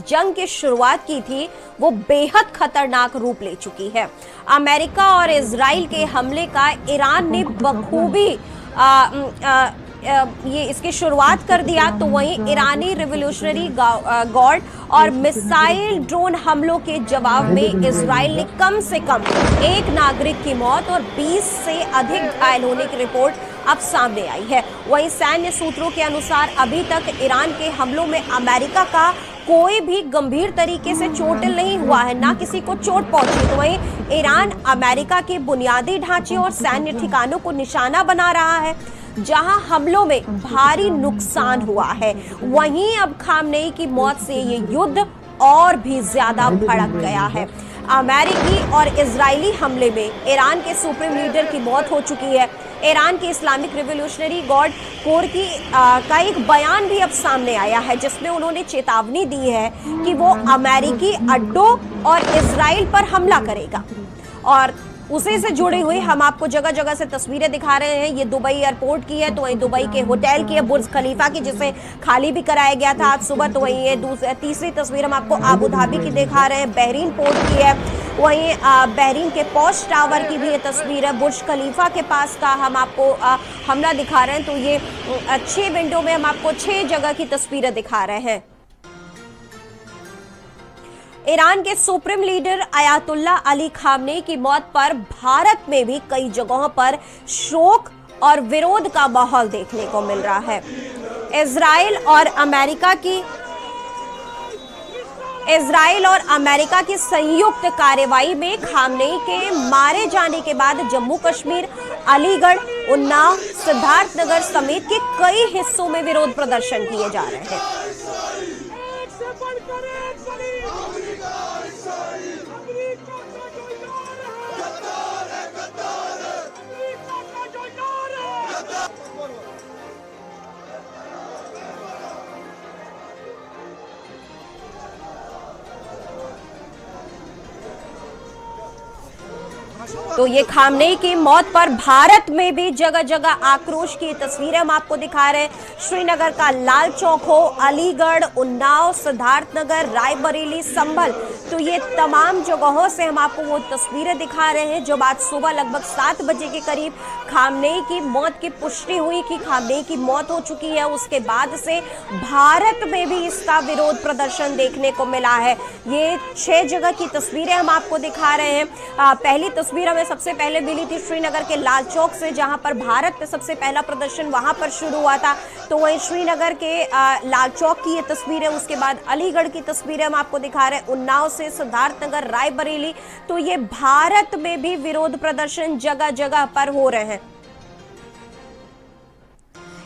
जंग की शुरुआत की थी वो बेहद खतरनाक रूप ले चुकी है। अमेरिका और इजराइल के हमले का ईरान ने बखूबी ये इसकी शुरुआत कर दिया, तो वहीं ईरानी रिवॉल्यूशनरी गार्ड और मिसाइल ड्रोन हमलों के जवाब में इजराइल ने कम से कम एक नागरिक की मौत और 20 से अधिक घायल होने की रिपोर्ट अब सामने आई है। वहीं सैन्य सूत्रों के अनुसार अभी तक ईरान के हमलों में अमेरिका का कोई भी गंभीर तरीके से चोटिल नहीं हुआ है, ना किसी को चोट पहुंची। तो वहीं ईरान अमेरिका के बुनियादी ढांचे और सैन्य ठिकानों को निशाना बना रहा है, जहां हमलों में भारी नुकसान हुआ है। वहीं अब खामनेई की मौत से ये युद्ध और भी ज्यादा भड़क गया है। अमेरिकी और इजरायली हमले में ईरान के सुप्रीम लीडर की मौत हो चुकी है। ईरान के इस्लामिक रिवॉल्यूशनरी गार्ड कोर का एक बयान भी अब सामने आया है, जिसमें उन्होंने चेतावनी दी है कि वो अमेरिकी अड्डों और इजराइल पर हमला करेगा। और उसी से जुड़ी हुई हम आपको जगह जगह से तस्वीरें दिखा रहे हैं। ये दुबई एयरपोर्ट की है, तो वहीं दुबई के होटल की है, बुर्ज खलीफा की, जिसे खाली भी कराया गया था आज सुबह। तो वहीं ये तीसरी तस्वीर हम आपको आबू धाबी की दिखा रहे हैं, बहरीन पोर्ट की है। वहीं बहरीन के पॉश टावर की भी ये तस्वीर है। बुर्ज खलीफा के पास का हम आपको हमला दिखा रहे हैं। तो ये 6 विंडो में हम आपको 6 जगह की तस्वीरें दिखा रहे हैं। ईरान के supreme leader Ayatollah Ali Khamenei की मौत पर भारत में भी कई जगहों पर शोक और विरोध का माहौल देखने को मिल रहा है। इजराइल और अमेरिका की संयुक्त कार्रवाई में खामनेई के मारे जाने के बाद जम्मू कश्मीर, अलीगढ़, उन्नाव, सिद्धार्थनगर समेत के कई हिस्सों में विरोध प्रदर्शन किए जा रहे हैं। तो ये खामनेई की मौत पर भारत में भी जगह जगह आक्रोश की तस्वीरें हम आपको दिखा रहे हैं। श्रीनगर का लाल चौक हो, अलीगढ़, उन्नाव, सिद्धार्थनगर, रायबरेली, संभल, तो ये तमाम जगहों से हम आपको वो तस्वीरें दिखा रहे हैं जब आज सुबह लगभग 7 बजे के करीब खामनेई की मौत की पुष्टि हुई कि खामनेई की मौत हो चुकी है। उसके बाद से भारत में भी इसका विरोध प्रदर्शन देखने को मिला है। ये 6 जगह की तस्वीरें हम आपको दिखा रहे हैं। पहली तस्वीर हमें सबसे पहले मिली थी श्रीनगर के लाल चौक से, जहां पर भारत में सबसे पहला प्रदर्शन वहां पर शुरू हुआ था। तो वहीं श्रीनगर के लाल चौक की ये तस्वीर है। उसके बाद अलीगढ़ की तस्वीरें हम आपको दिखा रहे हैं, उन्नाव से सिद्धार्थनगर, रायबरेली। तो ये भारत में भी विरोध प्रदर्शन जगह जगह पर हो रहे हैं।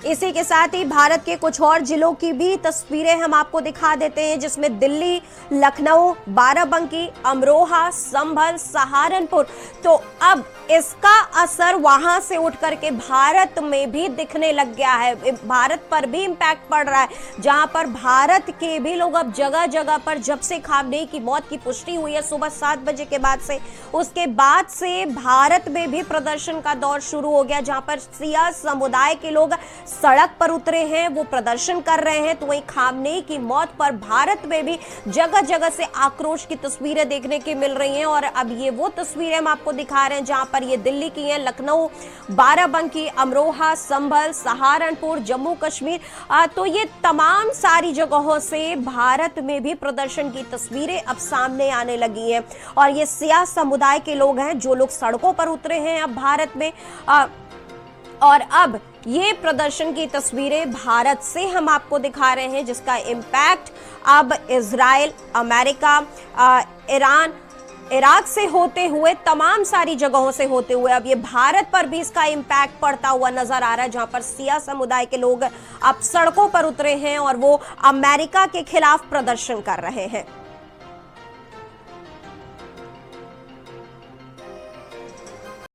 इसी के साथ ही भारत के कुछ और जिलों की भी तस्वीरें हम आपको दिखा देते हैं, जिसमें दिल्ली, लखनऊ, बाराबंकी, अमरोहा, संभल, सहारनपुर। तो अब इसका असर वहां से उठ करके भारत में भी दिखने लग गया है। भारत पर भी इम्पैक्ट पड़ रहा है, जहां पर भारत के भी लोग अब जगह जगह पर, जब से खामनेई की मौत की पुष्टि हुई है सुबह 7 बजे के बाद से, उसके बाद से भारत में भी प्रदर्शन का दौर शुरू हो गया, जहां पर सिया समुदाय के लोग सड़क पर उतरे हैं, वो प्रदर्शन कर रहे हैं। तो वहीं खामनेई की मौत पर भारत में भी जगह जगह से आक्रोश की तस्वीरें देखने की मिल रही हैं। और अब ये वो तस्वीरें हम आपको दिखा रहे हैं जहां पर ये दिल्ली की हैं, लखनऊ, बाराबंकी, अमरोहा, संभल, सहारनपुर, जम्मू कश्मीर। तो ये तमाम सारी जगहों से भारत में भी प्रदर्शन की तस्वीरें अब सामने आने लगी हैं। और ये सिया समुदाय के लोग हैं जो लोग सड़कों पर उतरे हैं अब भारत में। और अब ये प्रदर्शन की तस्वीरें भारत से हम आपको दिखा रहे हैं, जिसका इम्पैक्ट अब इजराइल, अमेरिका, ईरान, इराक से होते हुए तमाम सारी जगहों से होते हुए अब ये भारत पर भी इसका इम्पैक्ट पड़ता हुआ नजर आ रहा है, जहां पर सिया समुदाय के लोग अब सड़कों पर उतरे हैं और वो अमेरिका के खिलाफ प्रदर्शन कर रहे हैं।